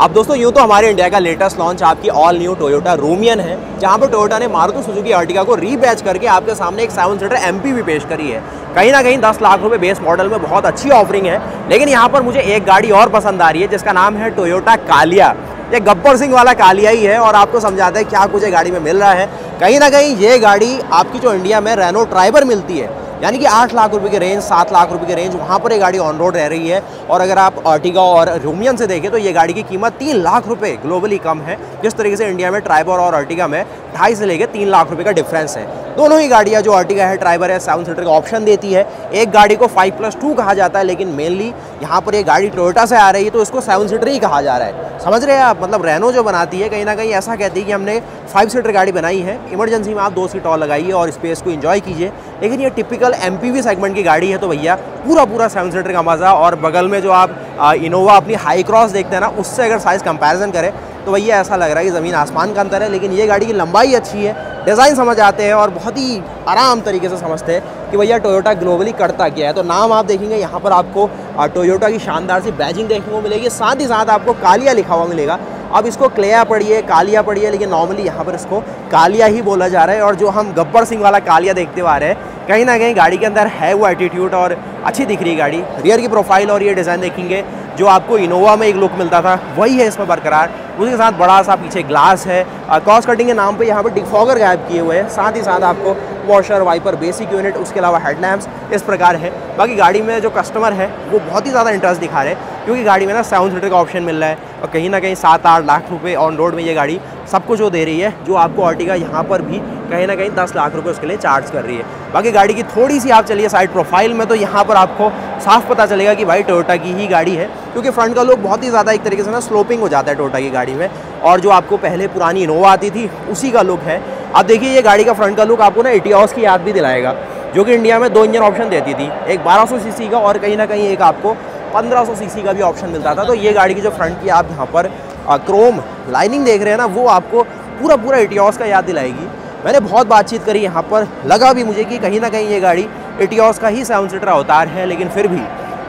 अब दोस्तों यूँ तो हमारे इंडिया का लेटेस्ट लॉन्च आपकी ऑल न्यू टोयोटा रूमियन है, जहाँ पर टोयोटा ने मारुति सुजुकी अर्टिगा को रीबैच करके आपके सामने एक 7 सीटर MPV पेश करी है। कहीं ना कहीं 10 लाख रुपए बेस मॉडल में बहुत अच्छी ऑफरिंग है। लेकिन यहाँ पर मुझे एक गाड़ी और पसंद आ रही है जिसका नाम है टोयोटा कालिया। ये गब्बर सिंह वाला कालिया ही है और आपको समझाते हैं क्या कुछ गाड़ी में मिल रहा है। कहीं ना कहीं ये गाड़ी आपकी जो इंडिया में रेनो ट्राइबर मिलती है, यानी कि 8 लाख रुपए की रेंज, 7 लाख रुपए की रेंज, वहाँ पर ये गाड़ी ऑन रोड रह रही है। और अगर आप अर्टिगा और रूमियन से देखें तो ये गाड़ी की कीमत 3 लाख रुपए ग्लोबली कम है। जिस तरीके से इंडिया में ट्राइबर और अर्टिगा में 2.5 से लेकर 3 लाख रुपए का डिफरेंस है। दोनों ही गाड़ियाँ, जो अर्टिगा है, ट्राइबर है, 7 सीटर का ऑप्शन देती है। एक गाड़ी को 5+2 कहा जाता है, लेकिन मेनली यहाँ पर ये गाड़ी टोयोटा से आ रही है तो इसको 7 सीटर ही कहा जा रहा है। समझ रहे हैं आप? मतलब रेनो जो बनाती है कहीं ना कहीं ऐसा कहती है कि हमने 5 सीटर गाड़ी बनाई है, इमरजेंसी में आप 2 सीट और लगाइए और स्पेस को एंजॉय कीजिए। लेकिन ये टिपिकल MPV सेगमेंट की गाड़ी है तो भैया पूरा 7 सीटर का मज़ा। और बगल में जो आप इनोवा अपनी हाई क्रॉस देखते हैं ना, उससे अगर साइज़ कंपैरिजन करें तो भैया ऐसा लग रहा है कि ज़मीन आसमान का अंतर है। लेकिन ये गाड़ी की लंबाई अच्छी है, डिज़ाइन समझ आते हैं और बहुत ही आराम तरीके से समझते हैं कि भैया टोयोटा ग्लोबली करता क्या है। तो नाम आप देखेंगे यहाँ पर आपको टोयोटा की शानदार सी बैजिंग देखने को मिलेगी, साथ ही साथ आपको कालिया लिखा हुआ मिलेगा। अब इसको क्लेया पढ़िए, कालिया पढ़िए, लेकिन नॉर्मली यहाँ पर इसको कालिया ही बोला जा रहा है। और जो हम गब्बर सिंह वाला कालिया देखते हुए आ रहे हैं, कहीं ना कहीं गाड़ी के अंदर है वो एटीट्यूड और अच्छी दिख रही है गाड़ी। रियर की प्रोफाइल और ये डिज़ाइन देखेंगे, जो आपको इनोवा में एक लुक मिलता था वही है इसमें बरकरार। उसके साथ बड़ा सा पीछे ग्लास है, क्रॉस कटिंग के नाम पे यहाँ पर डिफॉगर गायब किए हुए हैं। साथ ही साथ आपको वॉशर, वाइपर, बेसिक यूनिट, उसके अलावा हेडलैम्प्स इस प्रकार है। बाकी गाड़ी में जो कस्टमर है वो बहुत ही ज़्यादा इंटरेस्ट दिखा रहे हैं, क्योंकि गाड़ी में ना 7 सीटर का ऑप्शन मिल रहा है और कहीं ना कहीं 7-8 लाख रुपए ऑन रोड में ये गाड़ी सब कुछ वो दे रही है, जो आपको अर्टिगा यहाँ पर भी कहीं ना कहीं 10 लाख रुपए उसके लिए चार्ज कर रही है। बाकी गाड़ी की थोड़ी सी आप चलिए साइड प्रोफाइल में, तो यहाँ पर आपको साफ पता चलेगा कि भाई टोयोटा की ही गाड़ी है, क्योंकि फ्रंट का लुक बहुत ही ज़्यादा एक तरीके से ना स्लोपिंग हो जाता है टोयोटा की गाड़ी में। और जो आपको पहले पुरानी इनोवा आती थी उसी का लुक है। अब देखिए ये गाड़ी का फ्रंट का लुक आपको ना एटियोस की याद भी दिलाएगा, जो कि इंडिया में 2 इंजन ऑप्शन देती थी, एक 1200 सीसी का और कहीं ना कहीं एक आपको 1500 सीसी का भी ऑप्शन मिलता था। तो ये गाड़ी की जो फ्रंट की आप यहाँ पर क्रोम लाइनिंग देख रहे हैं ना, वो आपको पूरा एटियोस का याद दिलाएगी। मैंने बहुत बातचीत करी यहाँ पर, लगा भी मुझे कि कहीं ना कहीं ये गाड़ी एटियोस का ही 7 सीटर अवतार है। लेकिन फिर भी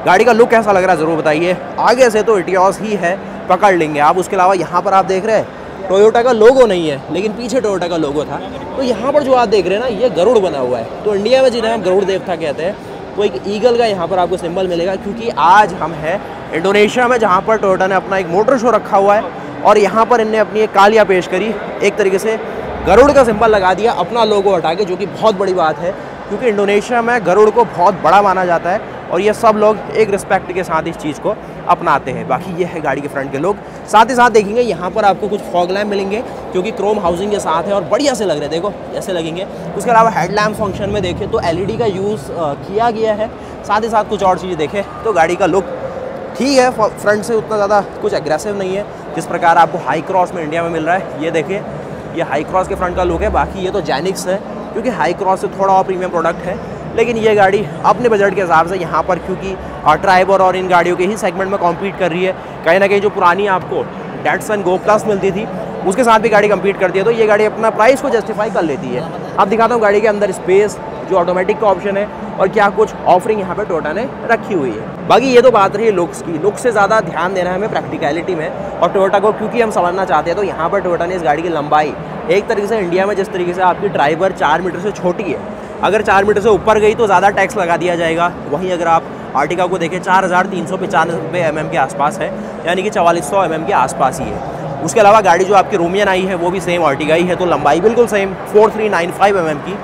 गाड़ी का लुक कैसा लग रहा है ज़रूर बताइए। आगे से तो एटियोस ही है, पकड़ लेंगे आप। उसके अलावा यहाँ पर आप देख रहे हैं टोयोटा का लोगो नहीं है, लेकिन पीछे टोयोटा का लोगो था। तो यहाँ पर जो आप देख रहे हैं ना, ये गरुड़ बना हुआ है। तो इंडिया में जिन्हें हम गरुड़ देवता कहते हैं, वो एक ईगल का यहाँ पर आपको सिंबल मिलेगा, क्योंकि आज हम हैं इंडोनेशिया में, जहाँ पर टोयोटा ने अपना एक मोटर शो रखा हुआ है और यहाँ पर इनने अपनी एक कालिया पेश करी, एक तरीके से गरुड़ का सिंबल लगा दिया अपना लोगो हटा के, जो कि बहुत बड़ी बात है, क्योंकि इंडोनेशिया में गरुड़ को बहुत बड़ा माना जाता है और ये सब लोग एक रिस्पेक्ट के साथ इस चीज़ को अपनाते हैं। बाकी ये है गाड़ी के फ्रंट के लोग। साथ ही साथ देखेंगे यहाँ पर आपको कुछ फॉग लैम्प मिलेंगे, जो कि क्रोम हाउसिंग के साथ है और बढ़िया से लग रहे हैं, देखो ऐसे लगेंगे। उसके अलावा हेडलैम्प फंक्शन में देखें तो LED का यूज़ किया गया है। साथ ही साथ कुछ और चीज़ें देखें तो गाड़ी का लुक ठीक है, फ्रंट से उतना ज़्यादा कुछ एग्रेसिव नहीं है जिस प्रकार आपको हाई क्रॉस में इंडिया में मिल रहा है। ये देखिए, ये हाई क्रॉस के फ्रंट का लुक है। बाकी ये तो जेनिक्स है, क्योंकि हाई क्रॉस से थोड़ा और प्रीमियम प्रोडक्ट है। लेकिन ये गाड़ी अपने बजट के हिसाब से यहाँ पर, क्योंकि ट्राइबर और इन गाड़ियों के ही सेगमेंट में कॉम्पीट कर रही है, कहीं ना कहीं जो पुरानी आपको डैटसन गो प्लस मिलती थी उसके साथ भी गाड़ी कम्पीट करती है। तो ये गाड़ी अपना प्राइस को जस्टिफाई कर लेती है। अब दिखाता हूँ गाड़ी के अंदर स्पेस, जो ऑटोमेटिक का ऑप्शन है और क्या कुछ ऑफरिंग यहाँ पे टोयोटा ने रखी हुई है। बाकी ये तो बात रही लुक्स की। लुक से ज़्यादा ध्यान देना है हमें प्रैक्टिकलिटी में, और टोयोटा को क्योंकि हम समझना चाहते हैं, तो यहाँ पर टोयोटा ने इस गाड़ी की लंबाई एक तरीके से इंडिया में जिस तरीके से आपकी ट्राइबर 4 मीटर से छोटी है, अगर 4 मीटर से ऊपर गई तो ज़्यादा टैक्स लगा दिया जाएगा। वहीं अगर आप अर्टिगा को देखें 4395 mm के आसपास है, यानी कि 4400 mm के आसपास ही है। उसके अलावा गाड़ी जो आपकी रूमियन आई है वो भी सेम अर्टिगा ही है, तो लंबाई बिल्कुल सेम 4395 mm की।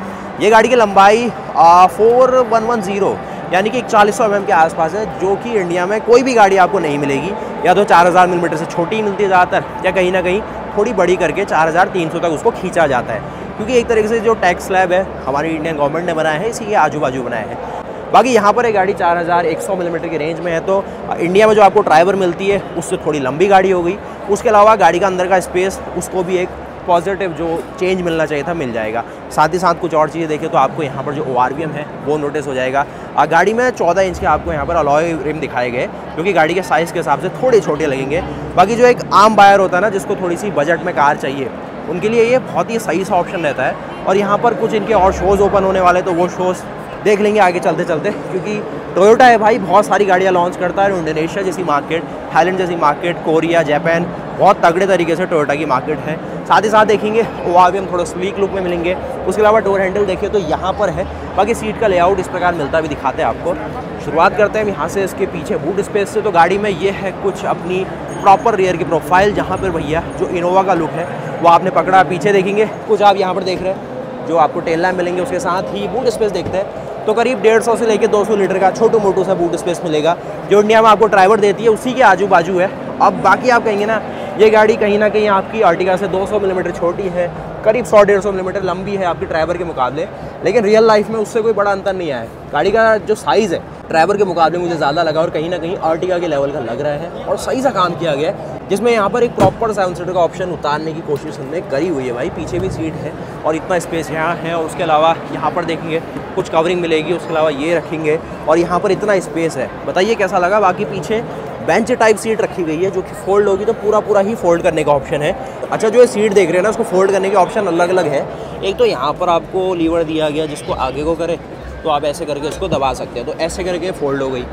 ये गाड़ी की लंबाई 4110 यानी कि 4100 mm के आसपास है, जो कि इंडिया में कोई भी गाड़ी आपको नहीं मिलेगी। या तो 4000 मिलीमीटर से छोटी मिलती है ज़्यादातर, या कहीं ना कहीं थोड़ी बड़ी करके 4300 तक उसको खींचा जाता है, क्योंकि एक तरीके से जो टैक्स स्लैब है हमारी इंडियन गवर्नमेंट ने बनाया है, इसी के आजू बाजू बनाया है। बाकी यहाँ पर एक गाड़ी 4100 मिलीमीटर की रेंज में है, तो इंडिया में जो आपको ड्राइवर मिलती है उससे थोड़ी लंबी गाड़ी हो गई। उसके अलावा गाड़ी का अंदर का स्पेस, उसको भी एक पॉजिटिव जो चेंज मिलना चाहिए था मिल जाएगा। साथ ही साथ कुछ और चीज़ें देखें तो आपको यहाँ पर जो ORVM है वो नोटिस हो जाएगा। गाड़ी में 14 इंच के आपको यहाँ पर अलॉय रिम दिखाए गए, जो कि गाड़ी के साइज़ के हिसाब से थोड़े छोटे लगेंगे। बाकी जो एक आम बायर होता है ना, जिसको थोड़ी सी बजट में कार चाहिए, उनके लिए ये बहुत ही सही सा ऑप्शन रहता है। और यहाँ पर कुछ इनके और शोज़ ओपन होने वाले, तो वो शोज़ देख लेंगे आगे चलते चलते, क्योंकि टोयोटा है भाई बहुत सारी गाड़ियाँ लॉन्च करता है। इंडोनेशिया जैसी मार्केट, थाईलैंड जैसी मार्केट, कोरिया, जापान, बहुत तगड़े तरीके से टोयोटा की मार्केट है। साथ ही साथ देखेंगे वहाँ भी हम थोड़ा स्लीक लुक में मिलेंगे। उसके अलावा डोर हैंडल देखिए तो यहाँ पर है, बाकी सीट का लेआउट इस प्रकार मिलता भी दिखाते हैं आपको। शुरुआत करते हैं यहाँ से इसके पीछे बूट स्पेस से। तो गाड़ी में ये है कुछ अपनी प्रॉपर रियर की प्रोफाइल, जहाँ पर भैया जो इनोवा का लुक है वो आपने पकड़ा। पीछे देखेंगे कुछ आप यहाँ पर देख रहे हैं जो आपको टेल लैम्प मिलेंगे। उसके साथ ही बूट स्पेस देखते हैं तो करीब 150 से लेकर 200 लीटर का छोटू मोटू सा बूट स्पेस मिलेगा, जो इंडिया में आपको ड्राइवर देती है उसी के आजू बाजू है। अब बाकी आप कहेंगे ना ये गाड़ी कहीं ना कहीं आपकी अर्टिगा से 200 मिलीमीटर छोटी है, करीब 100-150 मिलीमीटर लंबी है आपकी ड्राइवर के मुकाबले, लेकिन रियल लाइफ में उससे कोई बड़ा अंतर नहीं आया है। गाड़ी का जो साइज़ है ड्राइवर के मुकाबले मुझे ज़्यादा लगा और कहीं ना कहीं अर्टिगा के लेवल का लग रहा है और सही सा काम किया गया है, जिसमें यहाँ पर एक प्रॉपर 7 सीटर का ऑप्शन उतारने की कोशिश हमने करी हुई है भाई। पीछे भी सीट है और इतना स्पेस यहाँ है, और उसके अलावा यहाँ पर देखेंगे कुछ कवरिंग मिलेगी। उसके अलावा ये रखेंगे और यहाँ पर इतना स्पेस है, बताइए कैसा लगा। बाकी पीछे बेंच टाइप सीट रखी गई है जो कि फोल्ड होगी तो पूरा ही फोल्ड करने का ऑप्शन है। अच्छा जो ये सीट देख रहे हैं ना उसको फोल्ड करने के ऑप्शन अलग अलग है। एक तो यहाँ पर आपको लीवर दिया गया जिसको आगे को करे तो आप ऐसे करके इसको दबा सकते हैं, तो ऐसे करके फोल्ड हो गई।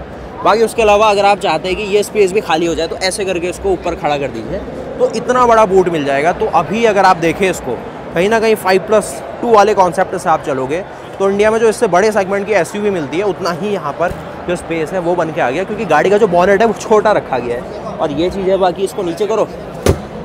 बाकी उसके अलावा अगर आप चाहते हैं कि ये स्पेस भी खाली हो जाए तो ऐसे करके इसको ऊपर खड़ा कर दीजिए तो इतना बड़ा बूट मिल जाएगा। तो अभी अगर आप देखें इसको कहीं ना कहीं 5+2 वाले कॉन्सेप्ट से आप चलोगे तो इंडिया में जो इससे बड़े सेगमेंट की एसयूवी मिलती है उतना ही यहाँ पर जो स्पेस है वो बन के आ गया, क्योंकि गाड़ी का जो बॉनेट है वो छोटा रखा गया है और ये चीज़ है। बाकी इसको नीचे करो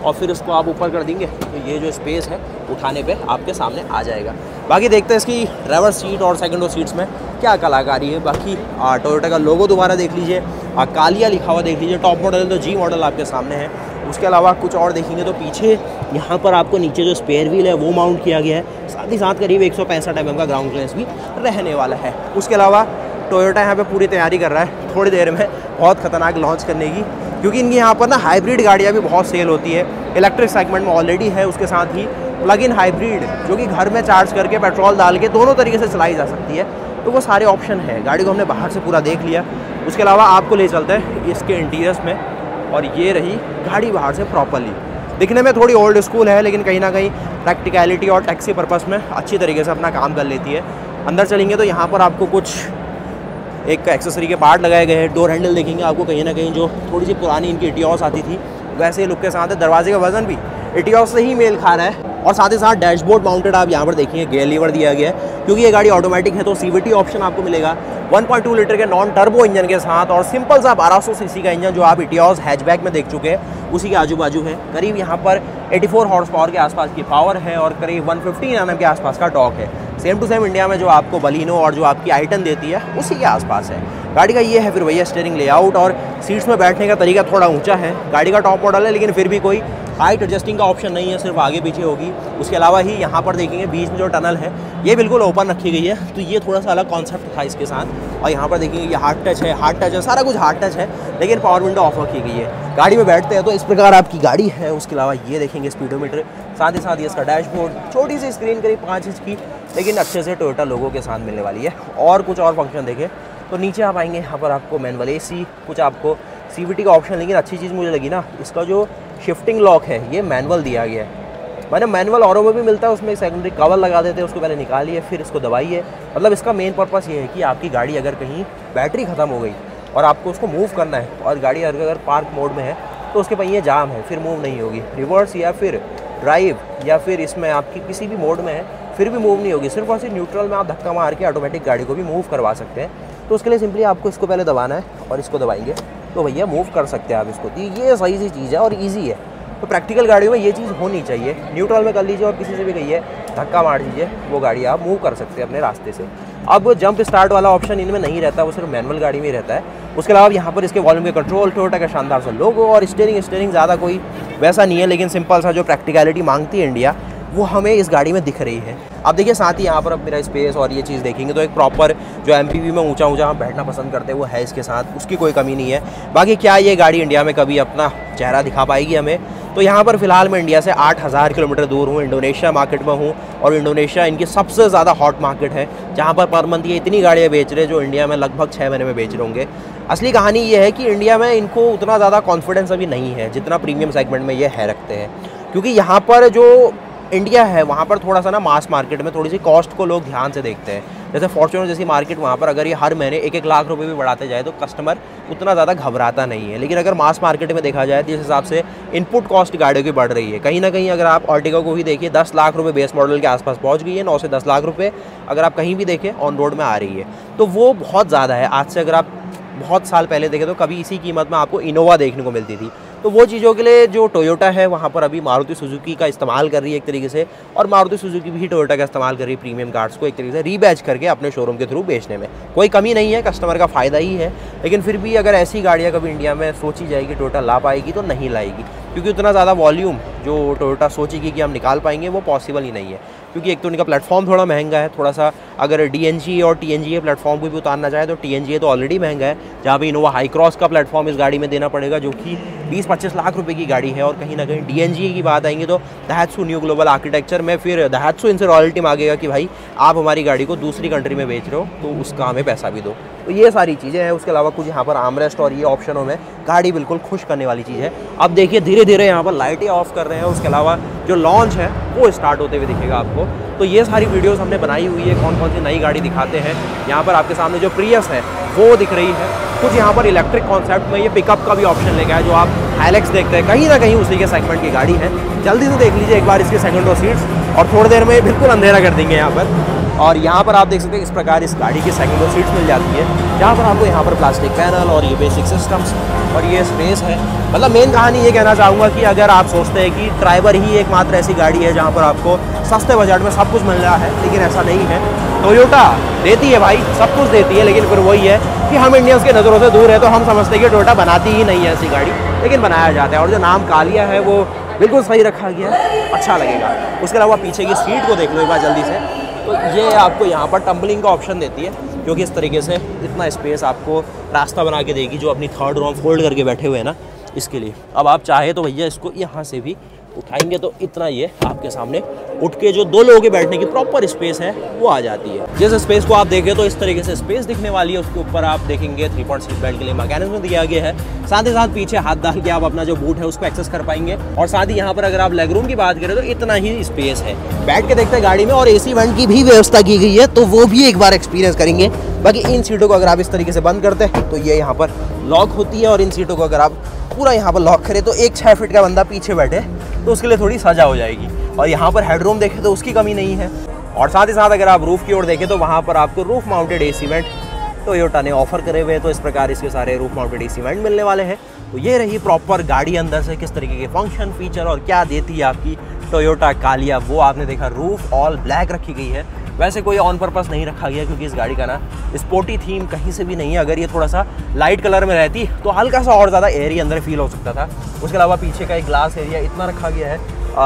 और फिर इसको आप ऊपर कर देंगे तो ये जो स्पेस है उठाने पे आपके सामने आ जाएगा। बाकी देखते हैं इसकी ड्राइवर सीट और सेकंड रो सीट्स में क्या कलाकारी है। बाकी टोयोटा का लोगो दोबारा देख लीजिए, कालिया लिखा हुआ देख लीजिए। टॉप मॉडल तो जी मॉडल आपके सामने है। उसके अलावा कुछ और देखेंगे तो पीछे यहाँ पर आपको नीचे जो स्पेयर व्हील है वो माउंट किया गया है, साथ ही साथ करीब 165 mm का ग्राउंड क्लियरेंस भी रहने वाला है। उसके अलावा टोयोटा यहाँ पे पूरी तैयारी कर रहा है थोड़ी देर में बहुत खतरनाक लॉन्च करने की, क्योंकि इनकी यहाँ पर ना हाइब्रिड गाड़ियाँ भी बहुत सेल होती है। इलेक्ट्रिक सेगमेंट में ऑलरेडी है, उसके साथ ही प्लग इन हाइब्रिड जो कि घर में चार्ज करके पेट्रोल डाल के दोनों तरीके से चलाई जा सकती है, तो वो सारे ऑप्शन है। गाड़ी को हमने बाहर से पूरा देख लिया। उसके अलावा आपको ले चलते हैं इसके इंटीरियर्स में, और ये रही गाड़ी बाहर से प्रॉपरली। दिखने में थोड़ी ओल्ड स्कूल है लेकिन कहीं ना कहीं प्रैक्टिकलिटी और टैक्सी पर्पस में अच्छी तरीके से अपना काम कर लेती है। अंदर चलेंगे तो यहाँ पर आपको कुछ एक एक्सेसरी के पार्ट लगाए गए हैं। डोर हैंडल देखेंगे आपको कहीं ना कहीं जो थोड़ी सी पुरानी इनकी इटियोस आती थी वैसे लुक के साथ है। दरवाजे का वजन भी इटियोस से ही मेल खा रहा है। और साथ ही साथ डैशबोर्ड माउंटेड आप यहाँ पर देखेंगे गियर लीवर दिया गया है, क्योंकि ये गाड़ी ऑटोमेटिक है तो CVT ऑप्शन आपको मिलेगा 1.2 लीटर के नॉन टर्बो इंजन के साथ, और सिंपल सा 1200 सीसी का इंजन जो आप इटियोस हैचबैक में देख चुके हैं उसी के आजू बाजू है। करीब यहाँ पर 84 हॉर्स पावर के आसपास की पावर है और करीब 115 Nm के आसपास का टॉर्क है। सेम टू सेम इंडिया में जो आपको बलिनो और जो आपकी आइटन देती है उसी के आसपास है। गाड़ी का ये है फिर भैया स्टीयरिंग लेआउट, और सीट्स में बैठने का तरीका थोड़ा ऊंचा है। गाड़ी का टॉप मॉडल है लेकिन फिर भी कोई हाइट एडजस्टिंग का ऑप्शन नहीं है, सिर्फ आगे पीछे होगी। उसके अलावा ही यहाँ पर देखेंगे बीच में जो टनल है ये बिल्कुल ओपन रखी गई है, तो ये थोड़ा सा अलग कॉन्सेप्ट था इसके साथ। और यहाँ पर देखेंगे ये हार्ड टच है, सारा कुछ हार्ड टच है, लेकिन पावर विंडो ऑफ की गई है। गाड़ी में बैठते हैं तो इस प्रकार आपकी गाड़ी है। उसके अलावा ये देखेंगे स्पीडोमीटर, साथ ही साथ ये इसका डैशबोर्ड, छोटी सी स्क्रीन करीब 5 इंच की, लेकिन अच्छे से टोयोटा लोगो के साथ मिलने वाली है। और कुछ और फंक्शन देखें तो नीचे आप आएंगे, यहाँ पर आपको मैनुअल AC, कुछ आपको CVT का ऑप्शन, लेकिन अच्छी चीज़ मुझे लगी ना इसका जो शिफ्टिंग लॉक है ये मैनुअल दिया गया है। मैंने मैनुअल औरों में भी मिलता है, उसमें एक सेकेंडरी कवर लगा देते हैं, उसको पहले निकालिए फिर इसको दबाइए। मतलब इसका मेन पर्पस ये है कि आपकी गाड़ी अगर कहीं बैटरी ख़त्म हो गई और आपको उसको मूव करना है और गाड़ी अगर पार्क मोड में है तो उसके पहिए जाम है, फिर मूव नहीं होगी। रिवर्स या फिर ड्राइव या फिर इसमें आपकी किसी भी मोड में है फिर भी मूव नहीं होगी। सिर्फ और सिर्फ न्यूट्रल में आप धक्का मार के ऑटोमेटिक गाड़ी को भी मूव करवा सकते हैं। तो उसके लिए सिंपली आपको इसको पहले दबाना है और इसको दबाएंगे तो भैया मूव कर सकते हैं आप इसको। तो ये सही सी चीज़ है और ईजी है। तो प्रैक्टिकल गाड़ियों में ये चीज़ होनी चाहिए। न्यूट्रल में कर लीजिए और किसी से भी कहिए धक्का मार दीजिए, वो गाड़ी आप मूव कर सकते हैं अपने रास्ते से। अब जंप स्टार्ट वाला ऑप्शन इनमें नहीं रहता, वो सिर्फ मैनुअल गाड़ी में ही रहता है। उसके अलावा यहाँ पर इसके वॉल्यूम के कंट्रोल, टोयोटा का शानदार सा लोगो, और स्टीयरिंग ज़्यादा कोई वैसा नहीं है, लेकिन सिंपल सा जो प्रैक्टिकलिटी मांगती है इंडिया वो हमें इस गाड़ी में दिख रही है। अब देखिए साथ ही यहाँ पर अब मेरा स्पेस और ये चीज़ देखेंगे तो एक प्रॉपर जो MPV में ऊंचा हम बैठना पसंद करते हैं वो है इसके साथ, उसकी कोई कमी नहीं है। बाकी क्या ये गाड़ी इंडिया में कभी अपना चेहरा दिखा पाएगी हमें? तो यहाँ पर फिलहाल मैं इंडिया से 8000 किलोमीटर दूर हूँ, इंडोनेशिया मार्केट में हूँ, और इंडोनेशिया इनकी सबसे ज़्यादा हॉट मार्केट है, जहाँ पर मंथ ये इतनी गाड़ियाँ बेच रहे हैं जो इंडिया में लगभग 6 महीने में बेच रहे होंगे। असली कहानी ये है कि इंडिया में इनको उतना ज़्यादा कॉन्फिडेंस अभी नहीं है जितना प्रीमियम सेगमेंट में ये है रखते हैं, क्योंकि यहाँ पर जो इंडिया है वहाँ पर थोड़ा सा ना मास मार्केट में थोड़ी सी कॉस्ट को लोग ध्यान से देखते हैं। जैसे फॉर्च्यूनर जैसी मार्केट, वहाँ पर अगर ये हर महीने 1-1 लाख रुपये भी बढ़ाते जाए तो कस्टमर उतना ज़्यादा घबराता नहीं है। लेकिन अगर मास मार्केट में देखा जाए तो इस हिसाब से इनपुट कॉस्ट गाड़ियों की बढ़ रही है। कहीं ना कहीं अगर आप अर्टिगा को ही देखिए 10 लाख रुपये बेस मॉडल के आसपास पहुँच गई है, 9 से 10 लाख रुपये अगर आप कहीं भी देखें ऑन रोड में आ रही है, तो वो बहुत ज़्यादा है। आज से अगर आप बहुत साल पहले देखें तो कभी इसी कीमत में आपको इनोवा देखने को मिलती थी। तो वो चीज़ों के लिए जो टोयोटा है वहाँ पर अभी मारुति सुजुकी का इस्तेमाल कर रही है एक तरीके से, और मारुति सुजुकी भी टोयोटा का इस्तेमाल कर रही है प्रीमियम कार्ड्स को एक तरीके से रीबैच करके अपने शोरूम के थ्रू बेचने में। कोई कमी नहीं है, कस्टमर का फ़ायदा ही है। लेकिन फिर भी अगर ऐसी गाड़ियाँ कभी इंडिया में सोची जाएगी टोयोटा ला पाएगी तो नहीं लाएगी, क्योंकि उतना ज़्यादा वॉल्यूम जो टोयोटा सोचेगी कि हम निकाल पाएंगे वो पॉसिबल ही नहीं है। क्योंकि एक तो उनका प्लेटफॉर्म थोड़ा महंगा है, थोड़ा सा अगर DNG और TNGA प्लेटफॉर्म को भी उतारना चाहे तो TNGA तो ऑलरेडी महंगा है, जहाँ पे इनोवा हाई क्रॉस का प्लेटफॉर्म इस गाड़ी में देना पड़ेगा जो कि 20-25 लाख रुपए की गाड़ी है। और कहीं ना कहीं DNGA की बात आएंगी तो दाइत्सु न्यू ग्लोबल आर्किटेक्चर में फिर दाइत्सु इनसे रॉयल्टी मांगेगा कि भाई आप हमारी गाड़ी को दूसरी कंट्री में बेच रहे हो तो उसका हमें पैसा भी दो। तो ये सारी चीज़ें हैं। उसके अलावा कुछ यहाँ पर आर्मरेस्ट और ये ऑप्शनों में गाड़ी बिल्कुल खुश करने वाली चीज़ है। अब देखिए धीरे धीरे यहाँ पर लाइटें ऑफ कर रहे हैं। उसके अलावा जो लॉन्च है वो स्टार्ट होते हुए दिखेगा आपको। तो ये सारी वीडियोस हमने बनाई हुई है, कौन कौन सी नई गाड़ी दिखाते हैं। यहाँ पर आपके सामने जो प्रियस है वो दिख रही है। कुछ यहाँ पर इलेक्ट्रिक कॉन्सेप्ट में ये पिकअप का भी ऑप्शन लेके आया, जो आप हाइलैक्स देखते हैं कहीं ना कहीं उसी के सेगमेंट की गाड़ी है। जल्दी से देख लीजिए एक बार इसके सेकंड रो सीट्स, और थोड़ी देर में बिल्कुल अंधेरा कर देंगे यहाँ पर। और यहाँ पर आप देख सकते हैं इस प्रकार इस गाड़ी की सेकंड रो सीट्स मिल जाती है, जहाँ पर आपको यहाँ पर प्लास्टिक पैनल और ये बेसिक सिस्टम्स और ये स्पेस है। मतलब मेन कहानी ये कहना चाहूँगा कि अगर आप सोचते हैं कि ड्राइवर ही एकमात्र ऐसी गाड़ी है जहाँ पर आपको सस्ते बजट में सब कुछ मिल रहा है, लेकिन ऐसा नहीं है। टोयोटा देती है भाई, सब कुछ देती है, लेकिन फिर वही है कि हम इंडियंस के नज़रों से दूर है तो हम समझते हैं कि टोयोटा बनाती ही नहीं है ऐसी गाड़ी, लेकिन बनाया जाता है। और जो नाम कालिया है वो बिल्कुल सही रखा गया है, अच्छा लगेगा। उसके अलावा पीछे की सीट को देख लो एक बार जल्दी से, तो ये आपको यहाँ पर टम्बलिंग का ऑप्शन देती है, जो कि इस तरीके से इतना स्पेस आपको रास्ता बना के देगी। जो अपनी थर्ड रो फोल्ड करके बैठे हुए हैं ना, इसके लिए अब आप चाहे तो भैया इसको यहाँ से भी उठाएंगे तो इतना ये आपके सामने उठ के जो 2 लोगों के बैठने की प्रॉपर स्पेस है वो आ जाती है। जिस स्पेस को आप देखें तो इस तरीके से स्पेस दिखने वाली है। उसके ऊपर आप देखेंगे 3-point सीट बेल्ट के लिए मैकेनिज्म दिया गया है। साथ ही साथ पीछे हाथ डाल के आप अपना जो बूट है उसको एक्सेस कर पाएंगे। और साथ ही यहाँ पर अगर आप लेग रूम की बात करें तो इतना ही स्पेस है। बैठ के देखते हैं गाड़ी में, और AC वेंट की भी व्यवस्था की गई है, तो वो भी एक बार एक्सपीरियंस करेंगे। बाकी इन सीटों को अगर आप इस तरीके से बंद करते हैं तो ये यहाँ पर लॉक होती है, और इन सीटों को अगर आप पूरा यहाँ पर लॉक करें तो एक 6 फीट का बंदा पीछे बैठे तो उसके लिए थोड़ी सजा हो जाएगी। और यहाँ पर हेडरूम देखें तो उसकी कमी नहीं है। और साथ ही साथ अगर आप रूफ की ओर देखें तो वहाँ पर आपको roof mounted AC went Toyota ने ऑफर करे हुए हैं। तो इस प्रकार इसके सारे रूफ माउंटेड AC वेंट मिलने वाले हैं। तो ये रही प्रॉपर गाड़ी अंदर से किस तरीके के फंक्शन, फीचर और क्या देती है आपकी टोयोटा कालिया, वो आपने देखा। रूफ ऑल ब्लैक रखी गई है, वैसे कोई ऑन पर्पस नहीं रखा गया क्योंकि इस गाड़ी का ना स्पोर्टी थीम कहीं से भी नहीं है। अगर ये थोड़ा सा लाइट कलर में रहती तो हल्का सा और ज़्यादा एयरी अंदर फील हो सकता था। उसके अलावा पीछे का एक ग्लास एरिया इतना रखा गया है,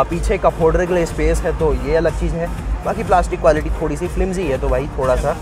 पीछे कप होल्डर के लिए स्पेस है, तो ये अलग चीज़ है। बाकी प्लास्टिक क्वालिटी थोड़ी सी फ्लिमजी है, तो भाई थोड़ा सा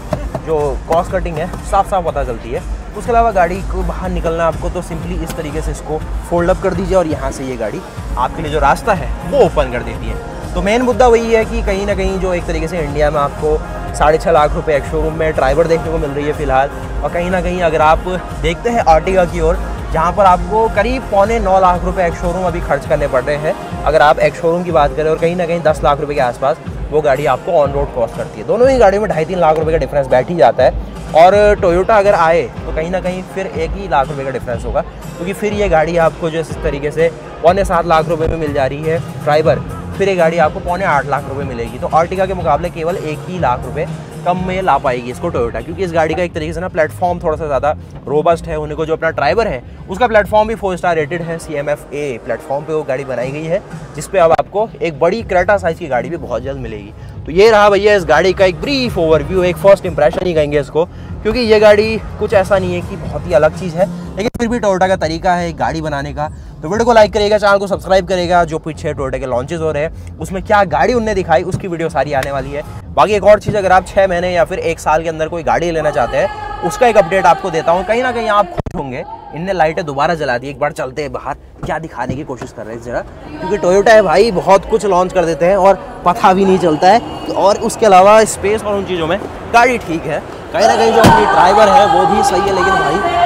जो क्रॉस कटिंग है साफ साफ पता चलती है। उसके अलावा गाड़ी को बाहर निकलना आपको तो सिंपली इस तरीके से इसको फोल्ड अप कर दीजिए और यहाँ से ये गाड़ी आपके लिए जो रास्ता है वो ओपन कर देती है। तो मेन मुद्दा वही है कि कहीं ना कहीं जो एक तरीके से इंडिया में आपको 6.5 लाख रुपए एक शोरूम में ड्राइवर देखने को मिल रही है फिलहाल, और कहीं ना कहीं अगर आप देखते हैं आर्टिगा की ओर, जहाँ पर आपको करीब 8.25 लाख रुपए एक शोरूम अभी खर्च करने पड़ रहे हैं अगर आप एक शोरूम की बात करें, और कहीं ना कहीं 10 लाख रुपए के आसपास वो गाड़ी आपको ऑन रोड कॉस्ट करती है। दोनों ही गाड़ियों में 2.5-3 लाख रुपए का डिफरेंस बैठ ही जाता है। और टोयोटा अगर आए तो कहीं ना कहीं फिर 1 लाख रुपए का डिफरेंस होगा, क्योंकि फिर ये गाड़ी आपको जो इस तरीके से 7.25 लाख रुपए में मिल जा रही है ड्राइवर, फिर ये गाड़ी आपको 7.25 लाख रुपए मिलेगी। तो आर्टिगा के मुकाबले केवल 1 लाख रुपए कम में ला पाएगी इसको टोयोटा, क्योंकि इस गाड़ी का एक तरीके से ना प्लेटफॉर्म थोड़ा सा ज़्यादा रोबस्ट है। उन्हीं को जो अपना ड्राइवर है उसका प्लेटफॉर्म भी 4 स्टार रेटेड है। CMF-A प्लेटफॉर्म पे वो गाड़ी बनाई गई है, जिसपे अब आपको एक बड़ी क्रेटा साइज़ की गाड़ी भी बहुत जल्द मिलेगी। तो ये रहा भैया इस गाड़ी का एक ब्रीफ ओवरव्यू, एक फर्स्ट इंप्रेशन ही कहेंगे इसको, क्योंकि ये गाड़ी कुछ ऐसा नहीं है कि बहुत ही अलग चीज़ है, लेकिन फिर भी टोयोटा का तरीका है एक गाड़ी बनाने का। तो वीडियो को लाइक करेगा, चैनल को सब्सक्राइब करेगा। जो पीछे टोयोटा के लॉन्चेस हो रहे हैं उसमें क्या गाड़ी उनने दिखाई उसकी वीडियो सारी आने वाली है। बाकी एक और चीज़, अगर आप 6 महीने या फिर 1 साल के अंदर कोई गाड़ी लेना चाहते हैं उसका एक अपडेट आपको देता हूँ। कहीं ना कहीं आप खुश होंगे, इनने लाइटें दोबारा जला दी। एक बार चलते हैं बाहर, क्या दिखाने की कोशिश कर रहे हैं जरा, क्योंकि टोयोटा है भाई बहुत कुछ लॉन्च कर देते हैं और पता भी नहीं चलता है। और उसके अलावा स्पेस और उन चीज़ों में गाड़ी ठीक है, कहीं ना कहीं जो अपनी ड्राइवर है वो भी सही है, लेकिन भाई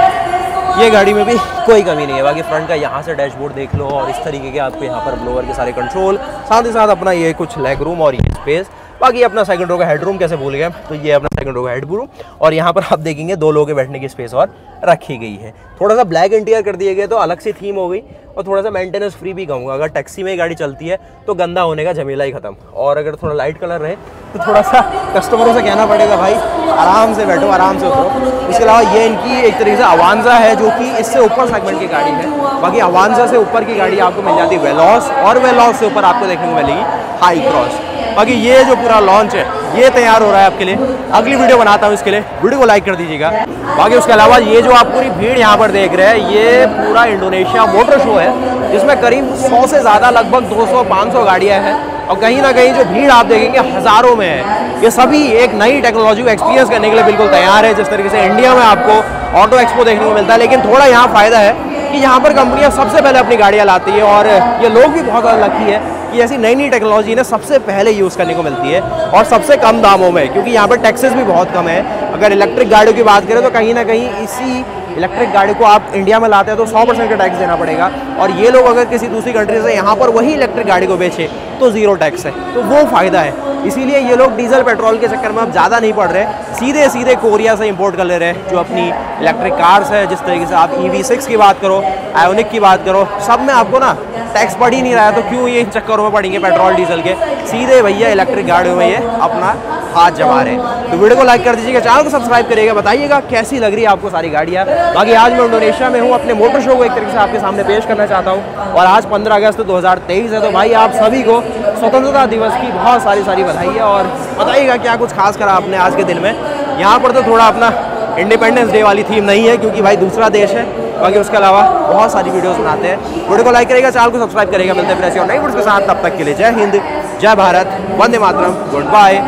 ये गाड़ी में भी कोई कमी नहीं है। बाकी फ्रंट का यहाँ से डैशबोर्ड देख लो, और इस तरीके के आपको यहाँ पर ब्लोअर के सारे कंट्रोल, साथ ही साथ अपना ये कुछ लेग रूम और ये स्पेस। बाकी अपना सेकंड रो का हेडरूम कैसे भूल गए, तो ये अपना सेकंड रो का हेडरूम, और यहाँ पर आप देखेंगे 2 लोगों के बैठने की स्पेस और रखी गई है। थोड़ा सा ब्लैक इंटीरियर कर दिए गए तो अलग सी थीम हो गई, और थोड़ा सा मेंटेनेंस फ्री भी कहूँगा। अगर टैक्सी में गाड़ी चलती है तो गंदा होने का झमेला ही खत्म, और अगर थोड़ा लाइट कलर रहे तो थोड़ा सा कस्टमरों से कहना पड़ेगा भाई आराम से बैठो, आराम से उतरो। इसके अलावा ये इनकी एक तरीके से अवांजा है, जो कि इससे ऊपर सेगमेंट की गाड़ी है। बाकी अवांजा से ऊपर की गाड़ी आपको मिल जाती है वेलॉस, और वेलॉस से ऊपर आपको देखने को मिलेगी हाई क्रॉस। बाकी ये जो पूरा लॉन्च है ये तैयार हो रहा है आपके लिए, अगली वीडियो बनाता हूँ इसके लिए, वीडियो को लाइक कर दीजिएगा। बाकी उसके अलावा ये जो आप पूरी भीड़ यहाँ पर देख रहे हैं, ये पूरा इंडोनेशिया मोटर शो है, जिसमें करीब 100 से ज़्यादा लगभग 200-500 गाड़ियाँ हैं, और कहीं ना कहीं जो भीड़ आप देखेंगे हज़ारों में है। ये सभी एक नई टेक्नोलॉजी को एक्सपीरियंस करने के लिए बिल्कुल तैयार है। जिस तरीके से इंडिया में आपको ऑटो एक्सपो देखने को मिलता है, लेकिन थोड़ा यहाँ फ़ायदा है कि यहाँ पर कंपनियाँ सबसे पहले अपनी गाड़ियाँ लाती है, और ये लोग भी बहुत ज़्यादा लकी है कि ऐसी नई नई टेक्नोलॉजी ने सबसे पहले यूज़ करने को मिलती है, और सबसे कम दामों में, क्योंकि यहाँ पर टैक्सेस भी बहुत कम है। अगर इलेक्ट्रिक गाड़ियों की बात करें तो कहीं ना कहीं इसी इलेक्ट्रिक गाड़ी को आप इंडिया में लाते हैं तो 100% का टैक्स देना पड़ेगा, और ये लोग अगर किसी दूसरी कंट्री से यहाँ पर वही इलेक्ट्रिक गाड़ी को बेचे तो 0 टैक्स है, तो वो फ़ायदा है। इसीलिए ये लोग डीजल पेट्रोल के चक्कर में अब ज़्यादा नहीं पड़ रहे, सीधे सीधे कोरिया से इंपोर्ट कर ले रहे हैं जो अपनी इलेक्ट्रिक कार्स है। जिस तरीके से आप EV6 की बात करो, आयोनिक की बात करो, सब में आपको ना टैक्स पड़ ही नहीं रहा है, तो क्यों ये इन चक्करों में पड़ेंगे पेट्रोल डीजल के, सीधे भैया इलेक्ट्रिक गाड़ियों में ये अपना हाथ जमा रहे हैं। तो वीडियो को लाइक कर दीजिएगा, चैनल को सब्सक्राइब करिएगा, बताइएगा कैसी लग रही है आपको सारी गाड़ियाँ। बाकी आज मैं इंडोनेशिया में हूँ, अपने मोटर शो को एक तरीके से आपके सामने पेश करना चाहता हूँ, और आज 15 अगस्त 2023 है, तो भाई आप सभी को स्वतंत्रता दिवस की बहुत सारी बधाई है। और बताइएगा क्या कुछ खास करा आपने आज के दिन में। यहाँ पर तो थोड़ा अपना इंडिपेंडेंस डे वाली थीम नहीं है, क्योंकि भाई दूसरा देश है। बाकी उसके अलावा बहुत सारी वीडियोस बनाते हैं। वीडियो को लाइक करेगा, चैनल को सब्सक्राइब करेगा। मिलते हैं फिर ऐसी और नई वीडियोस के साथ, तब तक के लिए जय हिंद, जय भारत, वंदे मातरम, गुड बाय।